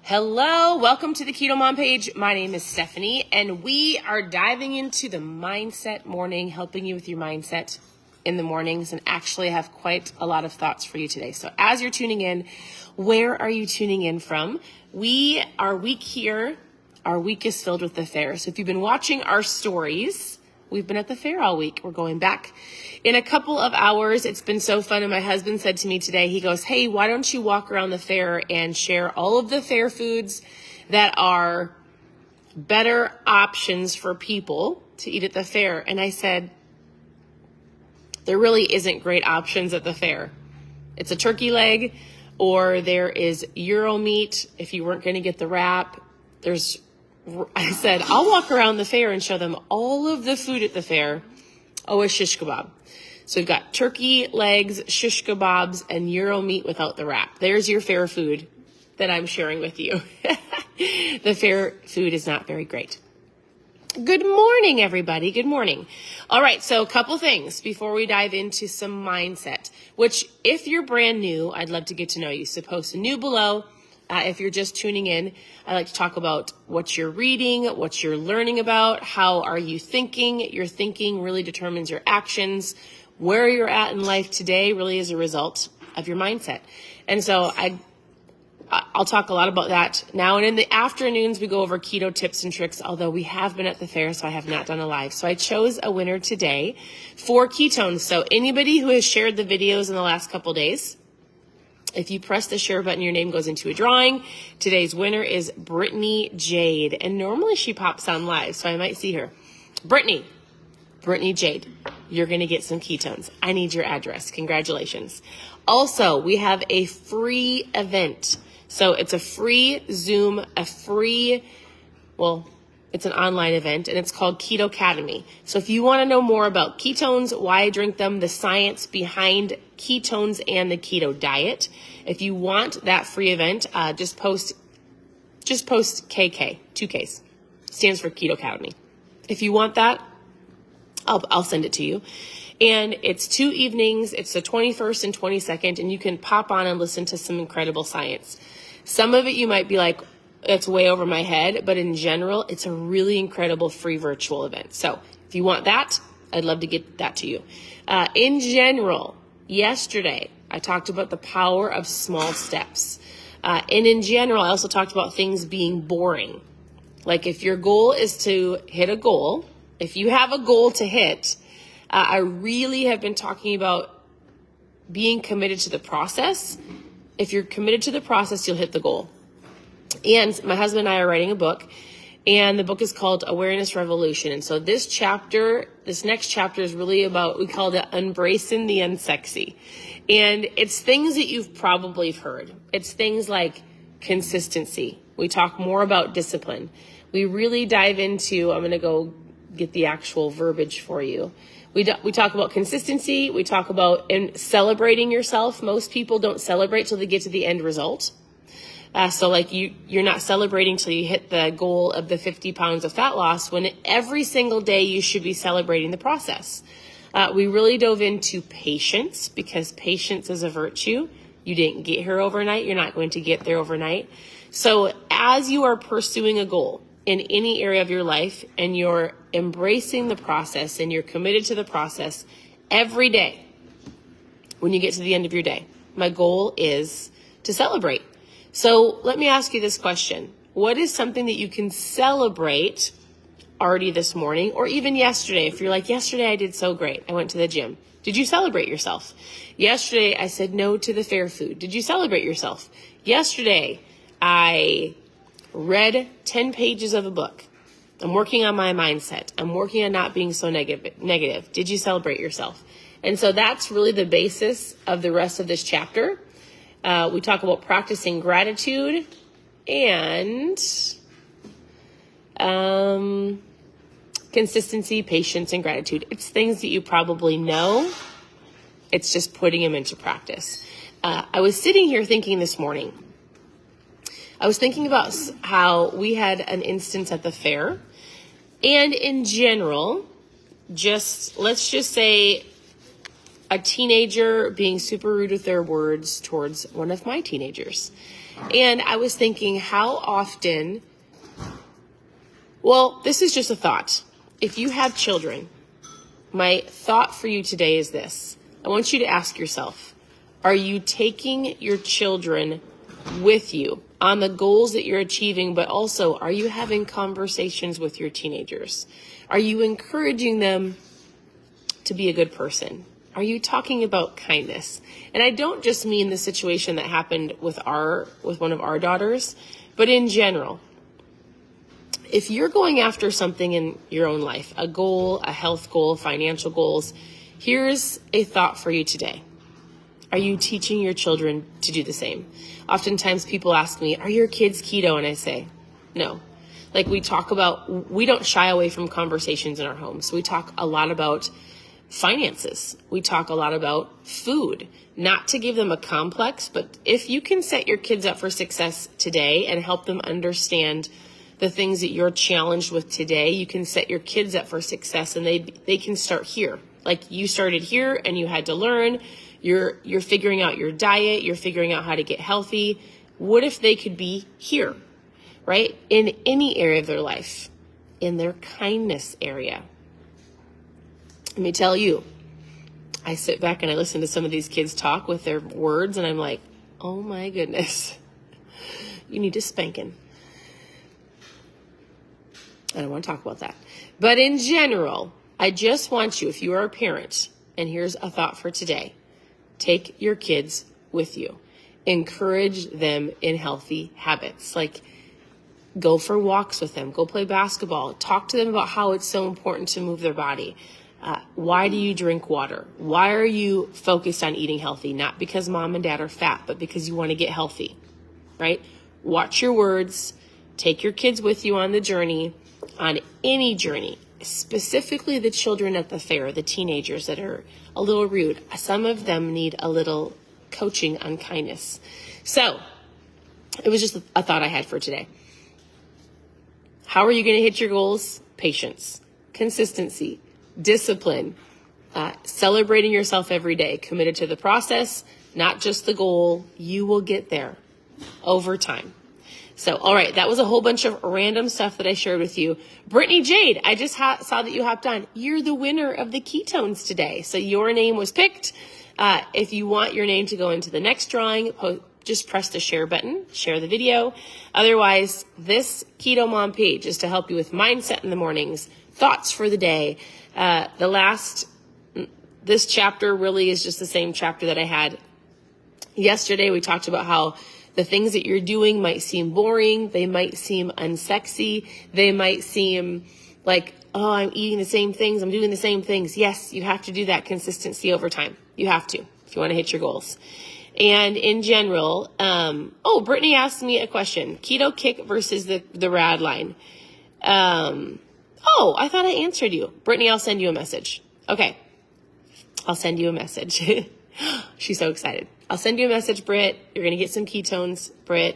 Hello, welcome to the Keto Mom page. My name is Stephanie, and we are diving into the mindset morning, helping you with your mindset in the mornings, and actually have quite a lot of thoughts for you today. So as you're tuning in, where are you tuning in from? Our week is filled with the fair. So if you've been watching our stories, we've been at the fair all week. We're going back in a couple of hours. It's been so fun. And my husband said to me today, he goes, hey, why don't you walk around the fair and share all of the fair foods that are better options for people to eat at the fair? And I said, there really isn't great options at the fair. It's a turkey leg, or there is Euro meat if you weren't going to get the wrap. I said, I'll walk around the fair and show them all of the food at the fair. Oh, a shish kebab. So we've got turkey legs, shish kebabs, and Euro meat without the wrap. There's your fair food that I'm sharing with you. The fair food is not very great. Good morning, everybody. Good morning. All right, so a couple things before we dive into some mindset, which if you're brand new, I'd love to get to know you. So post a new below. If you're just tuning in, I like to talk about what you're reading, what you're learning about, how are you thinking. Your thinking really determines your actions. Where you're at in life today really is a result of your mindset. And so I'll talk a lot about that now. And in the afternoons, we go over keto tips and tricks, although we have been at the fair, so I have not done a live. So I chose a winner today for ketones. So anybody who has shared the videos in the last couple days, if you press the share button, your name goes into a drawing. Today's winner is Brittany Jade. And normally she pops on live, so I might see her. Brittany Jade, you're going to get some ketones. I need your address. Congratulations. Also, we have a free event. So it's a free Zoom, it's an online event, and it's called Keto Academy. So if you want to know more about ketones, why I drink them, the science behind ketones and the keto diet, if you want that free event, just post KK, 2Ks, stands for Keto Academy. If you want that, I'll send it to you. And it's 2 evenings. It's the 21st and 22nd, and you can pop on and listen to some incredible science. Some of it you might be like, it's way over my head, but in general, it's a really incredible free virtual event. So if you want that, I'd love to get that to you. In general, yesterday, I talked about the power of small steps. And in general, I also talked about things being boring. Like if your goal is to hit a goal, if you have a goal to hit, I really have been talking about being committed to the process. If you're committed to the process, you'll hit the goal. And my husband and I are writing a book, and the book is called Awareness Revolution. And so this next chapter is really about, we call it Unbracing the Unsexy. And it's things that you've probably heard. It's things like consistency. We talk more about discipline. We really dive into, I'm going to go get the actual verbiage for you. We talk about consistency. We talk about celebrating yourself. Most people don't celebrate till they get to the end result. So like you're not celebrating till you hit the goal of the 50 pounds of fat loss, when every single day you should be celebrating the process. We really dove into patience, because patience is a virtue. You didn't get here overnight. You're not going to get there overnight. So as you are pursuing a goal in any area of your life, and you're embracing the process and you're committed to the process every day, when you get to the end of your day, my goal is to celebrate. So let me ask you this question. What is something that you can celebrate already this morning, or even yesterday? If you're like, yesterday I did so great. I went to the gym. Did you celebrate yourself? Yesterday I said no to the fair food. Did you celebrate yourself? Yesterday I read 10 pages of a book. I'm working on my mindset. I'm working on not being so negative. Did you celebrate yourself? And so that's really the basis of the rest of this chapter. We talk about practicing gratitude and consistency, patience, and gratitude. It's things that you probably know. It's just putting them into practice. I was sitting here thinking this morning. I was thinking about how we had an instance at the fair, and in general, let's just say a teenager being super rude with their words towards one of my teenagers. And I was thinking, how often, well, this is just a thought. If you have children, my thought for you today is this. I want you to ask yourself, are you taking your children with you on the goals that you're achieving, but also are you having conversations with your teenagers? Are you encouraging them to be a good person? Are you talking about kindness? And I don't just mean the situation that happened with one of our daughters, but in general. If you're going after something in your own life, a goal, a health goal, financial goals, here's a thought for you today. Are you teaching your children to do the same? Oftentimes people ask me, are your kids keto? And I say, no. Like we don't shy away from conversations in our homes. We talk a lot about finances. We talk a lot about food, not to give them a complex, but if you can set your kids up for success today and help them understand the things that you're challenged with today, you can set your kids up for success, and they can start here. Like you started here and you had to learn. You're figuring out your diet. You're figuring out how to get healthy. What if they could be here, right? In any area of their life, in their kindness area. Let me tell you, I sit back and I listen to some of these kids talk with their words, and I'm like, oh my goodness, you need a spanking. I don't want to talk about that. But in general, I just want you, if you are a parent, and here's a thought for today, take your kids with you. Encourage them in healthy habits. Like go for walks with them, go play basketball, talk to them about how it's so important to move their body. Why do you drink water? Why are you focused on eating healthy? Not because mom and dad are fat, but because you want to get healthy, right? Watch your words. Take your kids with you on the journey, on any journey, specifically the children at the fair, the teenagers that are a little rude. Some of them need a little coaching on kindness. So it was just a thought I had for today. How are you going to hit your goals? Patience, consistency, discipline, celebrating yourself every day, committed to the process, not just the goal. You will get there over time. So, all right, that was a whole bunch of random stuff that I shared with you. Brittany Jade, I just saw that you hopped on. You're the winner of the ketones today. So your name was picked. If you want your name to go into the next drawing, just press the share button, share the video. Otherwise, this Keto Mom page is to help you with mindset in the mornings, thoughts for the day. This chapter really is just the same chapter that I had yesterday. We talked about how the things that you're doing might seem boring. They might seem unsexy. They might seem like, oh, I'm eating the same things. I'm doing the same things. Yes, you have to do that consistency over time. You have to, if you want to hit your goals. And in general, Brittany asked me a question. Keto kick versus the rad line. I thought I answered you. Brittany, I'll send you a message. Okay. I'll send you a message. She's so excited. I'll send you a message, Britt. You're going to get some ketones, Britt.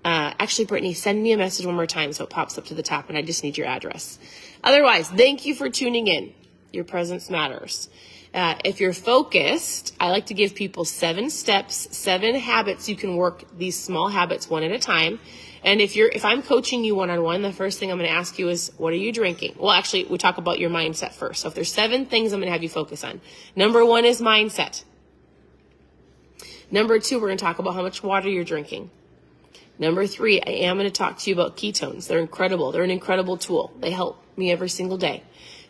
Actually, Brittany, send me a message one more time so it pops up to the top, and I just need your address. Otherwise, thank you for tuning in. Your presence matters. If you're focused, I like to give people 7 steps, 7 habits. You can work these small habits one at a time. And if I'm coaching you one-on-one, the first thing I'm going to ask you is, what are you drinking? Well, actually, we talk about your mindset first. So if there's 7 things I'm going to have you focus on. Number 1 is mindset. Number 2, we're going to talk about how much water you're drinking. Number 3, I am going to talk to you about ketones. They're incredible. They're an incredible tool. They help me every single day.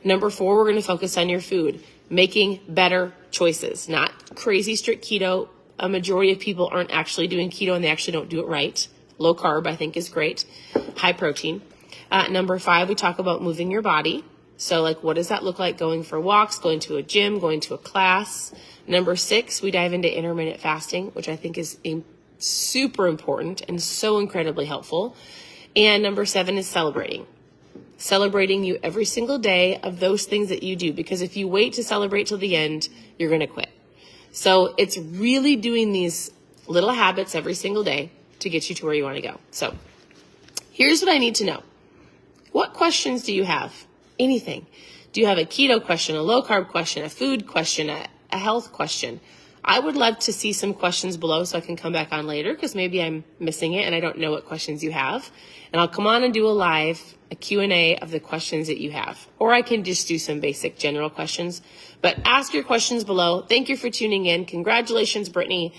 Number 4, we're going to focus on your food, making better choices, not crazy strict keto. A majority of people aren't actually doing keto and they actually don't do it right. Low carb, I think, is great. High protein. Number 5, we talk about moving your body. So like, what does that look like? Going for walks, going to a gym, going to a class. Number 6, we dive into intermittent fasting, which I think is super important and so incredibly helpful. And number 7 is celebrating. Celebrating you every single day of those things that you do. Because if you wait to celebrate till the end, you're going to quit. So it's really doing these little habits every single day to get you to where you want to go. So here's what I need to know. What questions do you have? Anything. Do you have a keto question, a low carb question, a food question, a health question? I would love to see some questions below so I can come back on later because maybe I'm missing it and I don't know what questions you have. And I'll come on and do a Q&A of the questions that you have. Or I can just do some basic general questions. But ask your questions below. Thank you for tuning in. Congratulations, Brittany.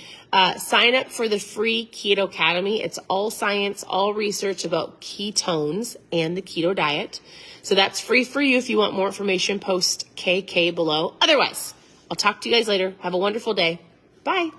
Sign up for the free Keto Academy. It's all science, all research about ketones and the keto diet. So that's free for you. If you want more information, post KK below. Otherwise, I'll talk to you guys later. Have a wonderful day. Bye.